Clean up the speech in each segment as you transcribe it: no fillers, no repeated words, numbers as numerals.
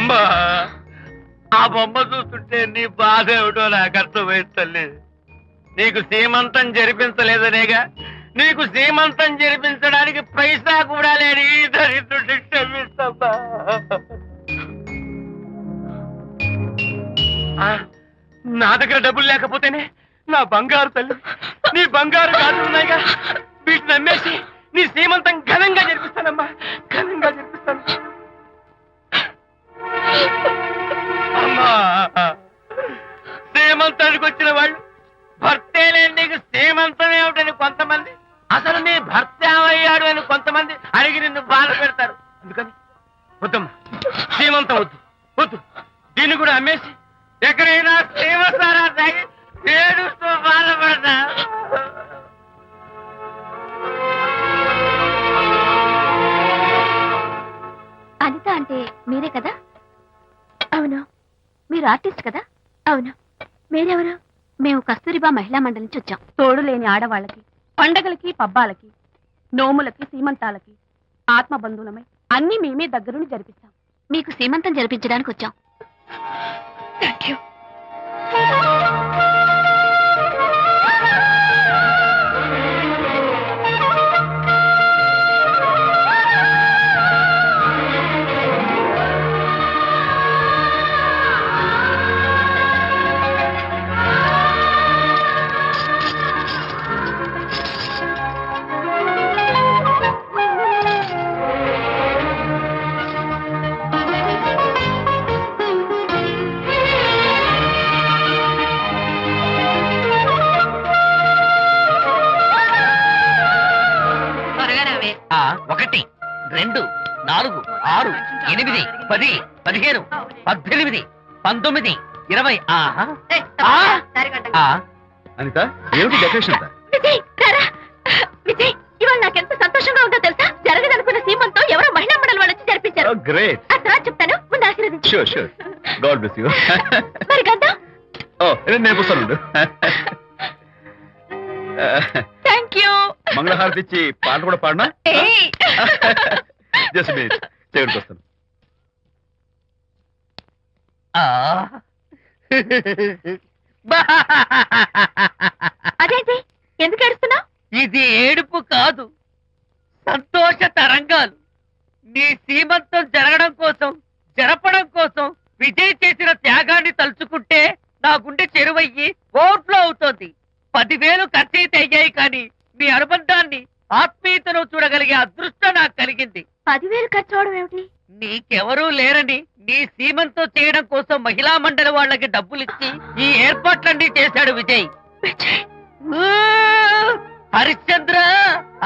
అమ్మా, ఆ బొమ్మ చూస్తుంటే నీ బాధ ఏమిటో నాకు అర్థమైంది తల్లి. నీకు సీమంతం జరిపించలేదనేగా, నీకు సీమంతం జరిపించడానికి పైసా కూడా లేని దరిద్రుడిని క్షమిస్తమ్మా. నా దగ్గర డబ్బులు లేకపోతేనే నా బంగారు తల్లి, నీ బంగారు గాజులు ఉన్నాయిగా, వీటిని అమ్మేసి నీ సీమంతం ఘనంగా జరిపిస్తానమ్మా, ఘనంగా జరిపిస్తాను. అమ్మా, సీమంతానికి వచ్చిన వాళ్ళు భర్తే లేని నీకు సీమంతం ఏమిటని కొంతమంది, అసలు నీ భర్త ఏమయ్యాడు అని కొంతమంది అడిగి నిన్ను బాధ పెడతారు. అందుకని వద్దమ్మా, సీమంతం వద్దు వద్దు. దీన్ని కూడా అమ్మేసి ఎక్కడైనా సీమసారా తాగి ఏడుస్తూ బాధపడతా. అనిత అంటే మీరే కదా? అవును. మీరు ఆర్టిస్ట్ కదా? అవును. మీరెవరు? మేము కస్తూరిబా మహిళా మండలి నుంచి వచ్చాం. తోడు లేని ఆడవాళ్ళకి, పండగలకి, పబ్బాలకి, నోములకి, సీమంతాలకి ఆత్మబంధువులమై అన్ని మేమే దగ్గరుండి జరిపిస్తాం. మీకు సీమంతం జరిపించడానికి వచ్చాం. Thank you. ఒకటి, 2, 4, 6, 8, 10, 15, 18, 19, 20. అనిత, ఏమిటి డెకరేషన్? విజయ్, విజయ్, ఇవాళ నాకెంత సంతోషంగా ఉందో తెలుసా? జరగదనుకున్న సీమంతో ఎవరో మహిళా మండలి వాళ్ళు వచ్చి జరిపించారు. గ్రేట్. ఆ తర్వాత చెప్తాను, ముందు ఆశీర్వదించు. Sure sure. God bless you. మరి గంట నేను వస్తాను. Thank you. మంగళహారతి ఇచ్చి పాట కూడా పాడినా? జస్ట్ మినిట్, చేయడానికి వస్తాను. అదేంటి, ఎందుకు ఏడుస్తున్నావు? ఇది ఏడుపు కాదు, సంతోష తరంగాలు. నీ సీమంతం జరగడం కోసం, జరపడం కోసం విజయ్ చేసిన త్యాగాన్ని తలుచుకుంటే నా గుండె చెరువయ్యి ఓవర్ఫ్లో అవుతోంది. 10,000 ఖర్చయితే అయ్యాయి, కానీ మీ అనుబంధాన్ని, ఆత్మీయతను చూడగలిగే అదృష్టం నాకు కలిగింది. 10,000 ఖర్చు అవడం ఏమిటి? నీకెవరూ లేరని నీ సీమంతో చేయడం కోసం మహిళా మండలి వాళ్ళకి డబ్బులిచ్చి ఈ ఏర్పాట్లన్నీ చేశాడు విజయ్. హరిశ్చంద్ర,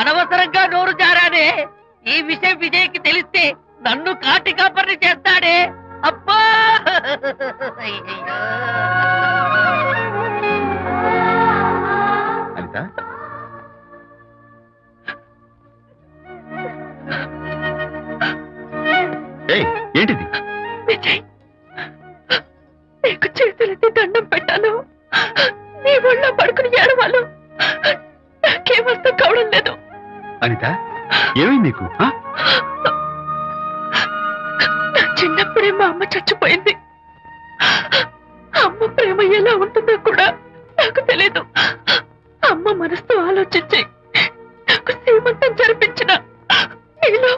అనవసరంగా నోరు జారానే. ఈ విషయం విజయ్కి తెలిస్తే నన్ను కాటి కాపర్ని చేస్తాడే. అబ్బా, అనిత, ఏంటిది? విజయ్, నీకు చేతులెత్తి దండం పెట్టాను. నీ ఒళ్ళో పడుకుని ఏడవాలు. నాకేమర్థం కావడం లేదు. అనిత, ఏమైంది నీకు? నా చిన్నప్పుడే మా అమ్మ చచ్చిపోయింది. అమ్మ ప్రేమ ఎలా ఉంటుందో కూడా నాకు తెలీదు. అమ్మ మనసుతో ఆలోచించి నాకు సీమంతం జరిపించిన నీలో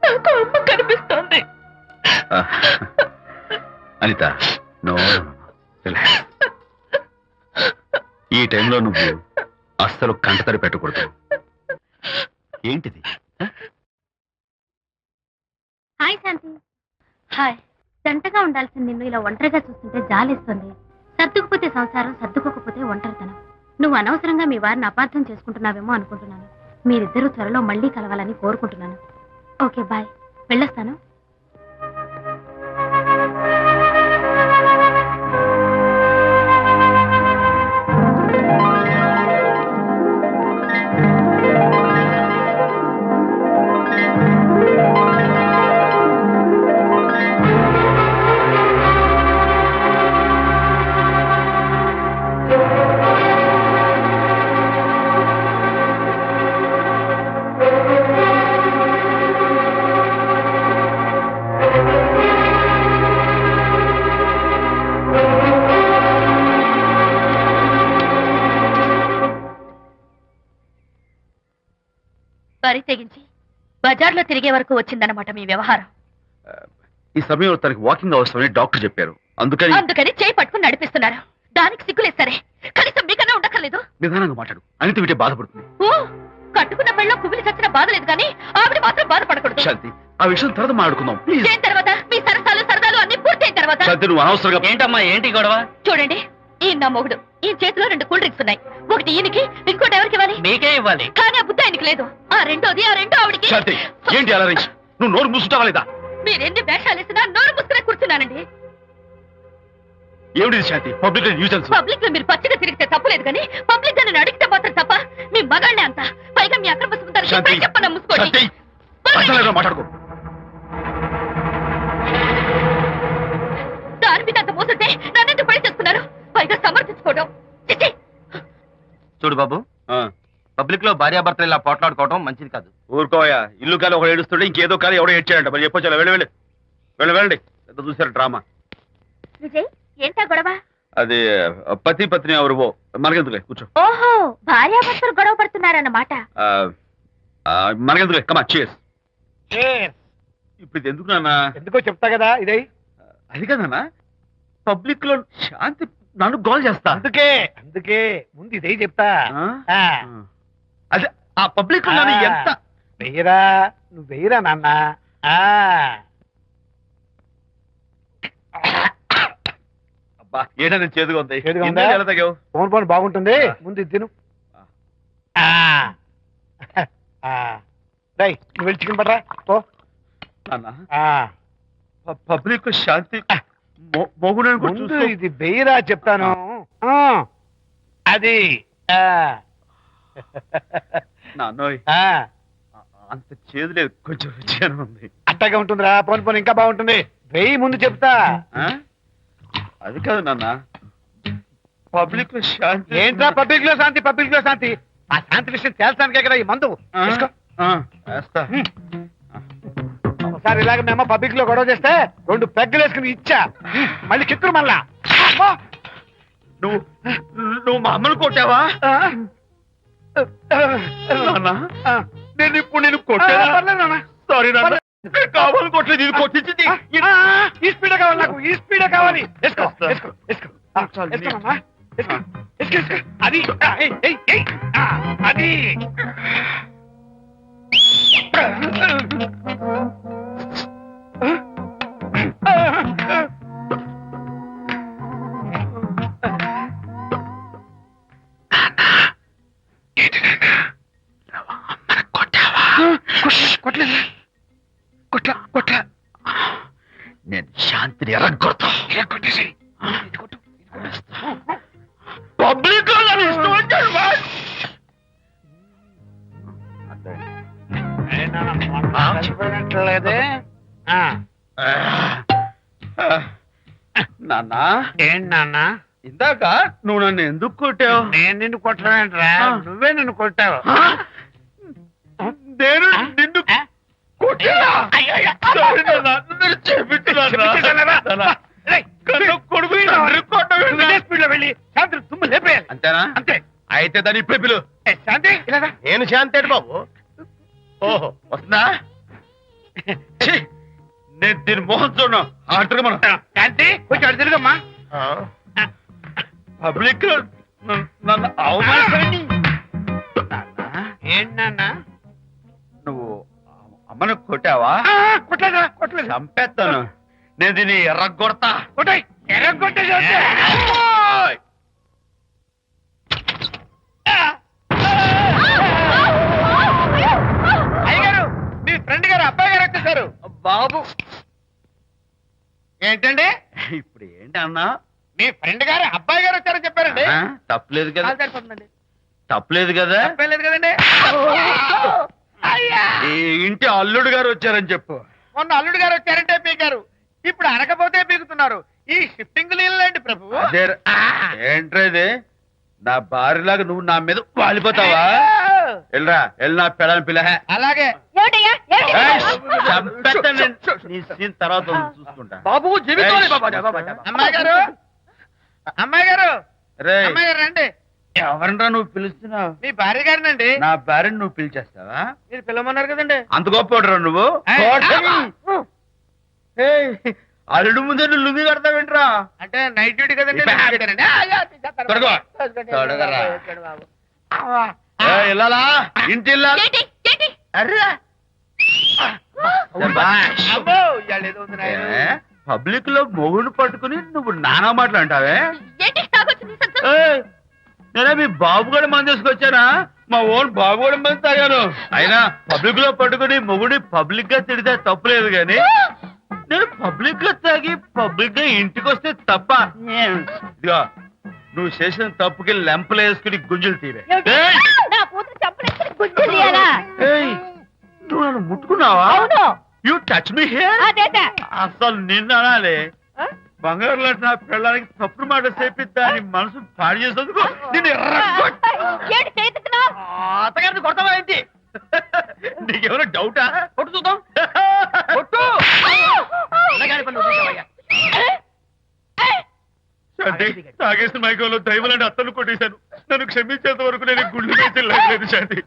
నాకు అమ్మ కనిపిస్తోంది. అనిత, నో, ఈ టైంలో నువ్వు అస్సలు కంటతడి పెట్టకూడదు. ఏంటిది? హాయ్ శాంతి. హాయ్. జంటగా ఉండాల్సిన నిన్ను ఇలా ఒంటరిగా చూస్తుంటే జాలేస్తుంది. సర్దుకుపోతే సంసారం, సర్దుకోకపోతే ఒంటరితనం. నువ్వు అనవసరంగా మీ వారిని అపార్థం చేసుకుంటున్నావేమో అనుకుంటున్నాను. మీరిద్దరూ త్వరలో మళ్ళీ కలవాలని కోరుకుంటున్నాను. Okay, bye. వెళ్ళొస్తాను. బరి తెగించి బజార్లో తిరిగే వరకు వచ్చిందన్నమాట మీ వ్యవహారం. ఈ సమయంలో తనకి వాకింగ్ అవసరమని డాక్టర్ చెప్పారు. అందుకని చేయి పట్టుకుని నడిపిస్తున్నారు. దానికి సిగ్గులేదు సరే, కనీసం మీకన్నా ఉండక్కర్లేదు. నిదానంగా మాట్లాడు. అనిత వింటే బాధపడుతుంది. ఓ, కట్టుకున్న పెళ్ళలో కుమిలి చచ్చిన బాధ లేదు కానీ ఆవిడ మాత్రం బాధపడకూడదు. శాంతి, ఆ విషయం తర్వాత మాట్లాడుకుందాం ప్లీజ్. చేయిన తర్వాత మీ సరసాలు సరదాలు అన్ని పూర్తయిన తర్వాత. శాంతి, నువ్వు అనవసరంగా ఏంటమ్మా ఏంటి గొడవ? చూడండి, ఈయన నా మొగుడు. ఈ చేతిలో 2 కూల్ డ్రింక్స్ ఉన్నాయి. ఒకటి ఈయనకి, ఇంకోటి ఎవరికి ఇవ్వాలి? మీకే ఇవ్వాలి. కానీ ఆ బుద్ధి ఆయనకి లేదు. ఆ రెండో ఆవిడికి. శాంతి, ఏంటి అలా రేయ్? నువ్వు నోరు మూసుకుంటావా లేదా? మీరెన్ని వేషాలు వేసినా నోరు పుస్తకం కూర్చున్నానండి. ఏమిటి శాంతి? Public nuisance. పబ్లిక్ లో మీరు పచ్చిగా తిరిగితే తప్పలేదు కానీ పబ్లిక్ గా నన్ను అడిగితే మాత్రం తప్ప. మీ మగాళ్ళే అంత. పైగా మీ అక్రమ సుందరికి శాంతి, చెప్పన ముసుకోండి. శాంతి, అసలు మాట్లాడుకో. దాని మీద అంత మోసంటే నన్నెందుకు పని చేస్తున్నారు? పైగా సమర్థించుకోవడం. చిచ్చి. చూడు బాబు, పబ్లిక్ లో భార్యాభర్తలు ఇలా పోట్లాడుకోవడం మంచిది కాదు. ఊరుకోయా. ఇల్లు కాలి ఒకడు ఏడుస్తుంటే ఇంకేదో కాలి ఎవడో ఏడ్చాడంట. మరి చెప్పొచ్చు. వెళ్ళండి. ఎంత చూసారు డ్రామా. విజయ్, ఏంటా గొడవ? అది పతి పత్ని ఎవరు మనకెందుకులే, కూర్చో. ఓహో, భార్యాభర్తలు గొడవ పడుతున్నారన్నమాట. మనకెందుకులే, కమా చేస్. ఇప్పుడు ఇది ఎందుకు నాన్న? ఎందుకో చెప్తా కదా ఇదే. అది కదన్నా, పబ్లిక్ లో శాంతి నన్ను గోల్ చేస్తా. అందుకే ముందు ఇదే చెప్తా. అదే ఆ పబ్లిక్ లో నన్ను ఎంత వెయ్యరా, నువ్వు వెయ్యరా నాన్న. అబ్బా, ఏంటో నేను చేదుగా ఉంది. చేదుగా ఉందా? ఇందాక ఎలా తాగావు? ఫోన్ బాగుంటుంది, ముందు ఇది తిను. నువ్వు వెళ్ళి చికెన్ పట్టరా పో. నాన్న, పబ్లిక్ లో శాంతి మొగుడని కూడా ముందు చూస్తూ- ఇది వెయ్యరా చెప్తాను. అది నాన్నోయ్, అంత చేదు లేదు, కొంచెం రుచిగానే ఉంది. అట్టగా ఉంటుందిరా. పోను ఇంకా బాగుంటుంది. వెయ్యి ముందు చెప్తా. ఆ? అది కాదు నాన్న, పబ్లిక్ లో శాంతి. ఏంట్రా పబ్లిక్ లో శాంతి? ఆ శాంతి విషయం తేల్చడానికే కదా ఈ మందు. తీసుకో. వేస్తా. ఒకసారి ఇలాగ మేము పబ్లిక్ లో గొడవ చేస్తే 2 పెగ్గలు వేసుకుని ఇచ్చా. మళ్ళీ కిక్కురు మళ్ళా. అమ్మా! నువ్వు మా అమ్మను కొట్టావా? నాన్న, నేను ఇప్పుడు నేను కొట్టానా? పర్లేదు నాన్న. సారీ నాన్న, నేను కావాలి కొట్టలేదు. ఇది కొట్టించింది. ఈ స్పీడ్ కావాలి నాకు. ఈ స్పీడ్ కావాలి. వేసుకో. చాలు, వేసుకోమమ్మా. వేసుకో. అది అది కొట్లా. నేను శాంతిని ఎరగొడతా. కొట్టేసి పబ్లిక్ లో నన్ను ఇష్టం వచ్చాడు. లేదే. నాన్న, ఏంటి నాన్న? ఇందాక నువ్వు నన్ను ఎందుకు కొట్టావు? నేను నిన్ను కొట్టలేంట్రా, నువ్వే నిన్ను కొట్టావు. నేను నిన్ను కొట్టానా? సారీ నాన్న, నన్ను చేపించున్నాను. కొడుకు స్పీడ్ లో వెళ్ళి శాంతి తుమ్ము లేపేయాలి. అంతేనా? అంతే. అయితే దాన్ని ఇప్పుడే పిలు. శాంతి ఇలా రా. నేను శాంతి ఏంటి బాబు? ఓహో, వస్తుందా? ఛీ, నేను దీని మోహన్ చూడను. ఆటగా మనం శాంతి కొంచెం అటు తిరుగమ్మా. పబ్లిక్ నన్ను అవమానించండి. ఏంటి నాన్న? నువ్వు అమ్మను కొట్టావా? కొట్టలేదు. చంపేస్తాను. నేను దీన్ని ఎర్రగొడతా. కొట్టాయి. ఎర్రగొట్టేసి అయ్యగారు, మీ ఫ్రెండ్ గారు అబ్బాయి గారు వచ్చేసారు. బాబు, ఏంటండి? ఇప్పుడు ఏంటి అన్నా? మీ ఫ్రెండ్ గారు అబ్బాయి గారు వచ్చారని చెప్పారండి. తప్పలేదు కదా? సరిపోతుందండి. తప్పలేదు కదా? తప్పలేదు కదండి. ఈ ఇంటి అల్లుడు గారు వచ్చారని చెప్పు. మొన్న అల్లుడు గారు వచ్చారంటే పీకారు, ఇప్పుడు అనకపోతే పీకుతున్నారు. ఈ షిఫ్టింగ్ లీలండి ప్రభు. అదే ఏంట్రేది? నా భార్యలాగా నువ్వు నా మీద వాలిపోతావా? వెళ్ళరా, వెళ్ళి నా పెళ్ళని పిల్ల. అలాగే. నీ సీన్ తర్వాత చూసుకుంటా. బాబు జీవితం. అమ్మాయి గారు, రేయ్, అమ్మాయి గారు రండి. ఎవరంటా నువ్వు పిలుస్తున్నావు? మీ భార్య గారినండి. నా భార్యను నువ్వు పిలిచేస్తావా? మీరు పిల్లమన్నారు కదండి. అంత గొప్ప నువ్వు? ఏయ్, అల్లుడు ముందే నువ్వు లుంగి కడతావేంట్రా? అంటే నైట్ డ్యూటీ కదండి. త్వరగా. త్వరగా. ఇల్లాలా ఇంటి ఇల్లాలా? అర్రే అబ్బో, ఇవాళ ఏదో ఉంది నాయనా. పబ్లిక్ లో మొగుడు పట్టుకుని నువ్వు నానా మాటలు అంటావే? ఏయ్, నేనే మీ బాబు కూడా మంది తీసుకొచ్చానా? మా ఓన్ బాబు కూడా మంది తాగాను. అయినా పబ్లిక్ లో పట్టుకుని మొగుడి పబ్లిక్ గా తిడితే తప్పులేదు గాని నేను పబ్లిక్ గా తాగి పబ్లిక్ గా ఇంటికి వస్తే తప్ప. ఇదిగో నువ్వు చేసిన తప్పుకి లెంపలు వేసుకుని గుంజులు తీరే. ఏయ్, నువ్వు నన్ను ముట్టుకున్నావా? You touch me here. అసలు నిన్ను అనాలి. బంగారు లాంటి నా పిల్లలకి తప్పుడు మాట చెప్పిద్దా అని మనసు పాడు చేసేందుకు నిన్ను అత్తగారిని కొడతావా ఏంటి? నీకేమైనా డౌటా? కొట్టు చూద్దాం. కొట్టు. శాంతి, తాగేసిన మైకంలో దైవం లాంటి అత్తను కొట్టేశాను. నన్ను క్షమించేంత వరకు నేను గుళ్ళు వేసి లేదు శాంతి.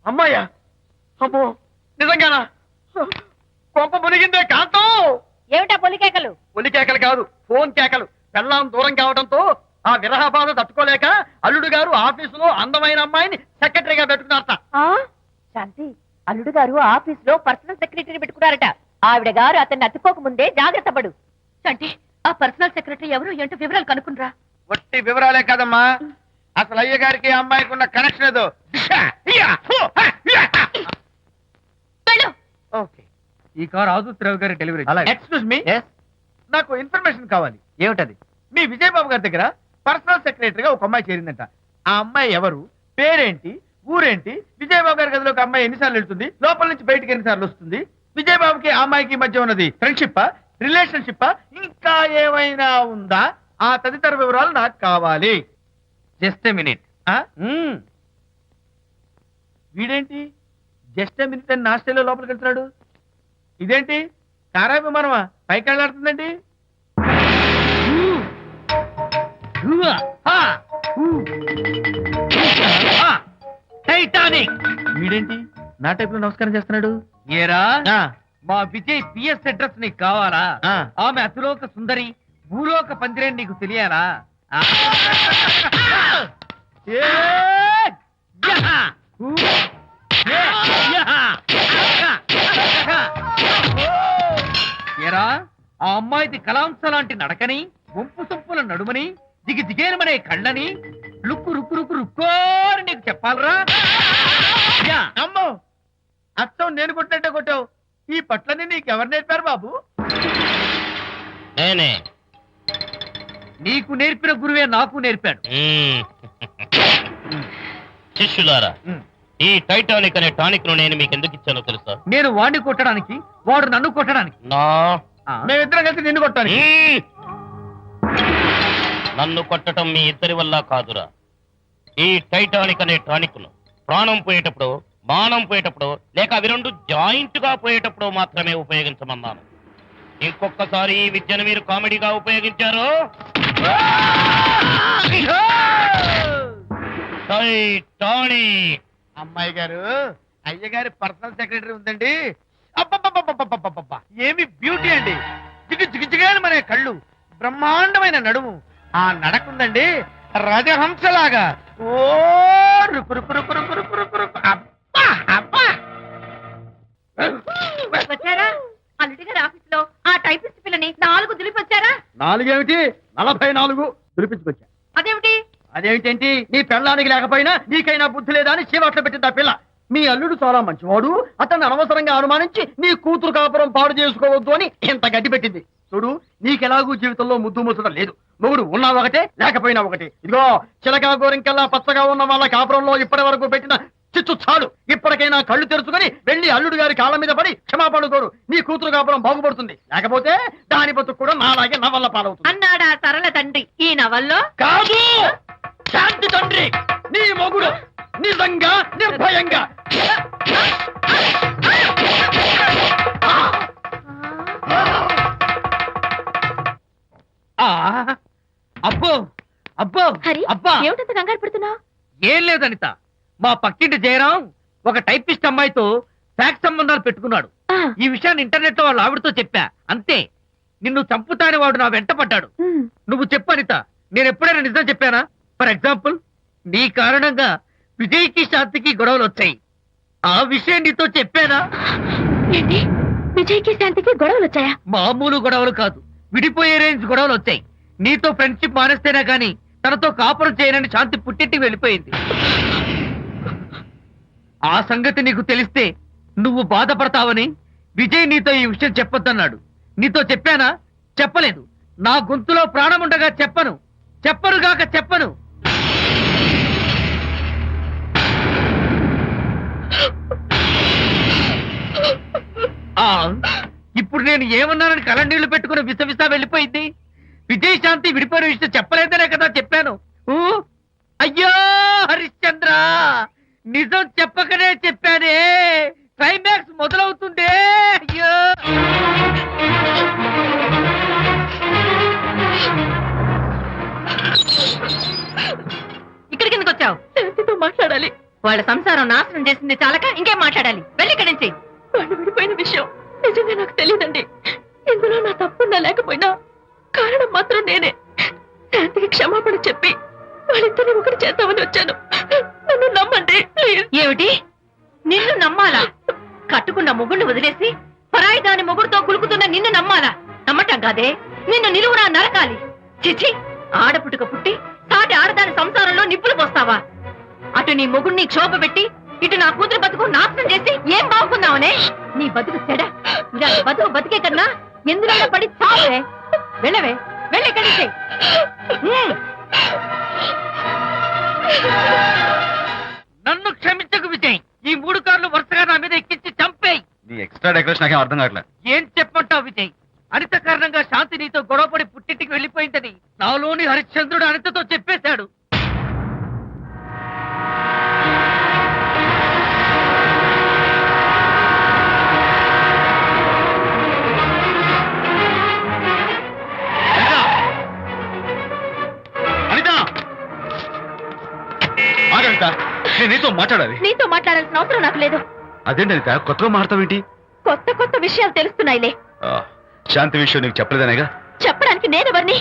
అమ్మాయ్యా, అమ్మో నిజంగానా? కొంప మునిగిందే కాంతం. ఏమిటా పొలికేకలు? ఒలి కేకలు కాదు, ఫోన్ కేకలు. పెళ్ళాం దూరం కావడంతో ఆ విరహ బాధ తట్టుకోలేక అల్లుడు గారు ఆఫీసులో అందమైన అమ్మాయిని సెక్రటరీగా పెట్టుకున్నారట. శాంతి, అల్లుడు గారు ఆఫీస్ లో పర్సనల్ సెక్రటరీ పెట్టుకున్నారట. ఆవిడ గారు అతన్ని అతుక్కోక ముందే జాగ్రత్త పడు. శాంతి, ఆ పర్సనల్ సెక్రటరీ ఎవరు ఏంటో వివరాలు కనుక్కునరా. వట్టి వివరాలే కదమ్మా, అసలు అయ్య గారికి అమ్మాయికి ఉన్న కనెక్షన్ ఏదో. ఓకే, ఈ కార్ ఆదుత్రావు గారి డెలివరీ. ఎక్స్క్యూజ్ మీ, నాకు ఇన్ఫర్మేషన్ కావాలి. ఏమిటది? మీ విజయబాబు గారి దగ్గర పర్సనల్ సెక్రటరీగా ఒక అమ్మాయి చేరిందంట. ఆ అమ్మాయి ఎవరు, పేరేంటి, ఊరేంటి, విజయబాబు గారి గదిలో ఒక అమ్మాయి ఎన్నిసార్లు వెళ్తుంది, లోపల నుంచి బయటికి ఎన్నిసార్లు వస్తుంది, విజయబాబుకి ఆ అమ్మాయికి మధ్య ఉన్నది ఫ్రెండ్షిప్, రిలేషన్షిప్, ఇంకా ఏమైనా ఉందా? ఆ తదితర వివరాలు నాకు కావాలి. Just a minute. వీడేంటి జస్ట్ మినిట్ అని నాస్టేలో లోపలికి వెళ్తున్నాడు? ఇదేంటి కారా విమానమా పైకి వెళ్ళాడుతుందండి? టైటానిక్. వీడేంటి నా టైప్ లో నమస్కారం చేస్తున్నాడు? ఏరా, ఆ, మా విజయ్ పిఎస్ అడ్రస్ నీకు కావాలా? ఆ. ఆమె అతిలోక సుందరి, భూలోక పందిరే నీకు తెలియాలా? ఏ, యహా! ఏరా, ఆ అమ్మాయిది కలాంస లాంటి నడకని, వంపు సొంపుల నడుమని, దిగి దిగేనమనే కళ్ళని, లుక్కు రుక్కు రుక్కు రుక్కోని నీకు చెప్పాలరా? యా. అమ్మో, అచ్చం నేను కొట్టినట్టే కొట్టావు. ఈ పట్లని నీకెవరు నేర్పారు బాబు? నేనే. నీకు నేర్పిన గురువే నాకు నేర్పాడు. శిష్యులారా, ఈ టైటానిక్ అనే టానిక్ ను నేను మీకు ఎందుకు ఇచ్చానో తెలుసా? నేను వాడిని కొట్టడానికి, వాడు నన్ను కొట్టడానికి. నా మేమిద్దరం కలిసి నిన్ను కొట్టాను. నన్ను కొట్టడం మీ ఇద్దరి వల్ల కాదురా. ఈ టైటానిక్ అనే టానిక్ ను ప్రాణం పోయేటప్పుడు, మానం పోయేటప్పుడు, లేక అవి రెండు జాయింట్ గా పోయేటప్పుడు మాత్రమే ఉపయోగించమన్నాను. ఇంకొకసారి ఈ విద్యను మీరు కామెడీగా ఉపయోగించారు, టైటానిక్. అమ్మాయి గారు, అయ్య గారి పర్సనల్ సెక్రటరీ ఉందండి. అబ్బబ్బబ్బబ్బబ్బబ్బబ్బబ్బ, ఏమి బ్యూటీ అండి! జిగు జిగుజిగాని మనే కళ్ళు, బ్రహ్మాండమైన నడుము, ఆ నడకుందండి రాజహంసలాగా. ఓ రుకు రుకు రుకు రుకు రుకు రుకు రుకు. అబ్బా అబ్బా! వచ్చారా? అల్లుడి గారి ఆఫీస్ లో ఆ టైపిస్ట్ పిల్లని 4 దులిపొచ్చారా? 4 ఏమిటి, 44 దులిపించుకొచ్చా. అదేమిటి? అదేమిటేంటి, నీ పెళ్ళానికి లేకపోయినా నీకైనా బుద్ధి లేదా అని చీవాట్లు పెట్టింది ఆ పిల్ల. మీ అల్లుడు చాలా మంచివాడు, అతన్ని అనవసరంగా అనుమానించి నీ కూతురు కాపురం పాడు చేసుకోవద్దు అని ఇంత గడ్డి పెట్టింది. చూడు, నీకెలాగూ జీవితంలో ముద్దు ముచ్చడం లేదు. మొగుడు ఉన్నా ఒకటే, లేకపోయినా ఒకటే. ఇదిగో చిలకా గోరింకల్లా పచ్చగా ఉన్న వాళ్ళ కాపురంలో ఇప్పటి వరకు పెట్టిన చిచ్చు చాలు. ఇప్పటికైనా కళ్ళు తెరుచుకొని వెళ్ళి అల్లుడు గారి కాళ్ళ మీద పడి క్షమాపణ కోరు. నీ కూతురు కాపురం బాగుపడుతుంది. లేకపోతే దాని బతుకు కూడా నాలాగే నవల్ల పాలవుతుంది. అన్నాడా సరళ తండ్రి ఈ నవల్లో? కాదు, శాంతి తండ్రి నీ మొగుడు నిజంగా నిర్భయంగా. అబ్బో అబ్బో హరి అబ్బా ఏమిటంత కంగారు పడుతున్నావు? ఏం లేదు అనిత, మా పక్కింటి జయరాం ఒక టైపిస్ట్ అమ్మాయితో ఫ్యాక్స్ సంబంధాలు పెట్టుకున్నాడు. ఈ విషయాన్ని ఇంటర్నెట్ లో వాళ్ళ ఆవిడతో చెప్పా. అంతే, నిన్ను చంపుతాని వాడు నా వెంట పడ్డాడు. నువ్వు చెప్పు అనిత, నేను ఎప్పుడైనా నిజం చెప్పానా? ఫర్ ఎగ్జాంపుల్, నీ కారణంగా విజయ్కి శాంతికి గొడవలు వచ్చాయి. ఆ విషయం నీతో చెప్పానా? ఏంటి, విజయ్కి శాంతికి గొడవలు వచ్చాయా? మామూలు గొడవలు కాదు, విడిపోయే రేంజ్ గొడవలు వచ్చాయి. నీతో ఫ్రెండ్షిప్ మానేస్తేనే గాని తనతో కాపురం చేయనని శాంతి పుట్టింటికి వెళ్ళిపోయింది. ఆ సంగతి నీకు తెలిస్తే నువ్వు బాధపడతావని విజయ్ నీతో ఈ విషయం చెప్పొద్దన్నాడు. నీతో చెప్పానా? చెప్పలేదు. నా గొంతులో ప్రాణం ఉండగా చెప్పను, చెప్పనుగాక చెప్పను. ఇప్పుడు నేను ఏమన్నానని కళ్ళనీళ్లు పెట్టుకుని విసవిసా వెళ్ళిపోయింది. విజయ్ శాంతి విడిపోయిన విషయం చెప్పలేదనే కదా చెప్పాను. అయ్యో హరిశ్చంద్ర, నిజం చెప్పకనే చెప్పానే. క్లైమాక్స్ మొదలవుతుందే. అయ్యో ఇక్కడికి ఎందుకు వచ్చావు? శాంతితో మాట్లాడాలి. వాళ్ళ సంసారం నాశనం చేసింది చాలక ఇంకేం మాట్లాడాలి? వెళ్ళి ఇక్కడి నుంచి. వాళ్ళు విడిపోయిన విషయం నిజంగా నాకు తెలియదండి. ఇందులో నా తప్పున్నా లేకపోయినా కారణం మాత్రం నేనే. శాంతికి క్షమాపణ చెప్పి వాళ్ళిద్దరిని ఒకటి చేద్దామని వచ్చాను. నన్ను నమ్మండి ప్లీజ్. ఏమిటి, నిన్ను నమ్మాలా? కట్టుకున్న మొగుడిని వదిలేసి పరాయి దాని మొగుడుతో కులుకుతున్న నిన్ను నమ్మాలా? నమ్మటం కాదే, నిన్ను నిలువునా నరకాలి. చిచి, ఆడపుట్టుక పుట్టి సాటి ఆడదాని సంసారంలో నిప్పులు పోస్తావా? అటు నీ మొగుడిని క్షోభ పెట్టి ఇటు నా కూతురు బతుకు నాశనం చేసి ఏం బాగుకుందామనే? నీ బతుకు చెడ. ఇలాంటి బతుకు బతికే కన్నా ఎందులో పడి చావే. వెళ్ళవే, వెళ్ళెక్కడి నుంచి. నన్ను క్షమించకు విజయ్. ఈ 3 కార్లు వరుసగా నా మీద ఎక్కించి చంపేయి. నీ ఎక్స్ట్రా డెకరేషన్ నాకేం అర్థం కావట్లేదు. ఏం చెప్పంటావు విజయ్? అనిత కారణంగా శాంతి నీతో గొడవపడి పుట్టింటికి వెళ్ళిపోయిందని నాలోని హరిశ్చంద్రుడు అనితతో చెప్పేశాడు. ఆగనిత, నేను నీతో మాట్లాడాలి. నీతో మాట్లాడాల్సిన అవసరం నాకు లేదు. అదేంటి అనిత, కొత్తగా మాట్లాడతావేంటి? కొత్త కొత్త విషయాలు తెలుస్తున్నాయిలే. శాంతి విషయం నీకు చెప్పలేదనేగా? చెప్పడానికి నేనెవరిని?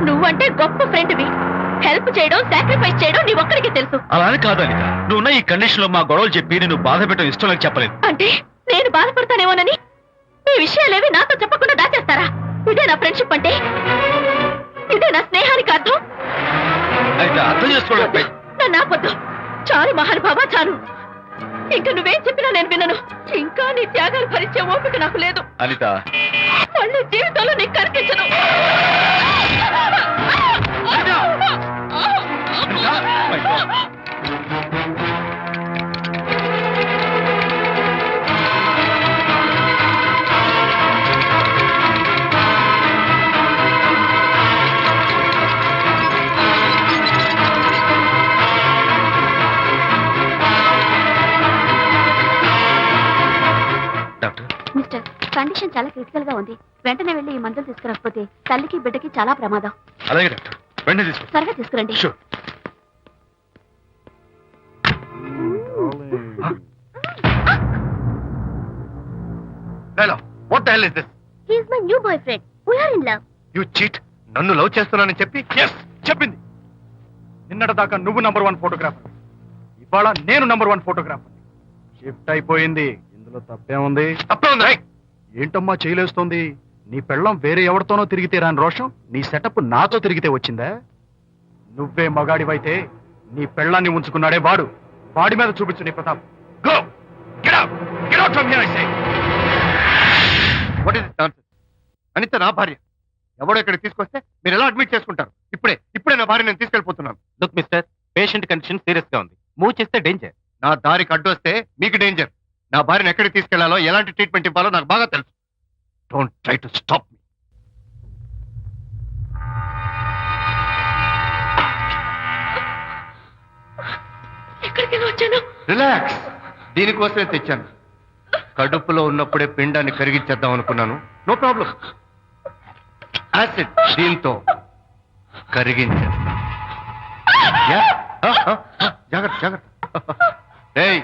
నువ్వంటే గొప్ప ఫ్రెండ్వి. హెల్ప్ చేయడం, సాక్రిఫైస్ చేయడం నీ ఒక్కడికి తెలుసు. అలా అని కాదు అనిత, నువ్వున్న ఈ కండిషన్ లో మా గొడవలు చెప్పి నేను బాధ పెట్టడం ఇష్టం నాకు చెప్పలేదు. అంటే నేను బాధపడతానేమోనని ఈ విషయాలేవి నాతో చెప్పకుండా దాచేస్తారా? ఇదే నా ఫ్రెండ్షిప్ అంటే? ఇదే నా స్నేహానికి అర్థం? అయితే అర్థం చేసుకోవడం. నన్ను ఆపొద్దు. చాలు మహానుభావా, చాలు. ఇంకా నువ్వేం చెప్పినా నేను వినను. ఇంకా నీ త్యాగాలు భరించే ఓపిక నాకు లేదు. అనిత, మళ్ళీ జీవితంలో నీకు కనిపించను. మిస్టర్, కండిషన్ చాలా క్రిటికల్ గా ఉంది. వెంటనే వెళ్ళి ఈ మందులు తీసుకురాకపోతే తల్లికి బిడ్డకి చాలా ప్రమాదం. అలాగే డాక్టర్, వెంటనే తీసుకో. త్వరగా తీసుకురండి. Sure. Hello, what the hell is this? He is my new boyfriend. We are in love. You cheat. నన్ను లవ్ చేస్తున్నానని చెప్పి yes చెప్పింది. నిన్నటిదాకా నువ్వు #1 ఫోటోగ్రాఫర్, ఇవాళ నేను #1 ఫోటోగ్రాఫర్. షిఫ్ట్ అయిపోయింది. ఇందులో తప్పేముంది? తప్పే ఉంది. ఏంటమ్మా చేయలేస్తోంది? నీ పెళ్ళం వేరే ఎవరితోనో తిరిగితే రాని రోషం నీ సెటప్ నాతో తిరిగితే వచ్చిందా? నువ్వే మగాడివైతే నీ పెళ్ళాన్ని ఉంచుకున్నాడే వాడు, వాడి మీద చూపించు నీ ప్రతాప్. Go, get out, get out from here I say. What is this nonsense? Anitha నా భార్య. ఎవడో ఇక్కడికి తీసుకొస్తే మీరు ఎలా అడ్మిట్ చేసుకుంటారు? ఇప్పుడే నా భార్య నేను తీసుకెళ్ళిపోతున్నాను. Look mister, patient condition serious గా ఉంది. మూవ్ చేస్తే డేంజర్. నా దారికి అడ్డొస్తే మీకు డేంజర్. నా భార్యను ఎక్కడికి తీసుకెళ్లాలో, ఎలాంటి ట్రీట్మెంట్ ఇవ్వాలో నాకు బాగా తెలుసు. Don't try to stop me. ఎక్కడికి వచ్చాను? రిలాక్స్. దీనికోసమే తెచ్చాను. కడుపులో ఉన్నప్పుడే పిండాన్ని కరిగించేద్దాం అనుకున్నాను. No problem. యాసిడ్ దీంతో కరిగించేస్తా. జాగ్రత్త జాగ్రత్త. ఏయ్,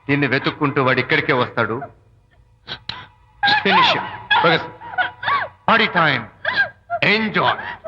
దీన్ని వెతుక్కుంటూ వాడు ఇక్కడికే వస్తాడు. ఫినిష్. Party time. ఎంజాయ్.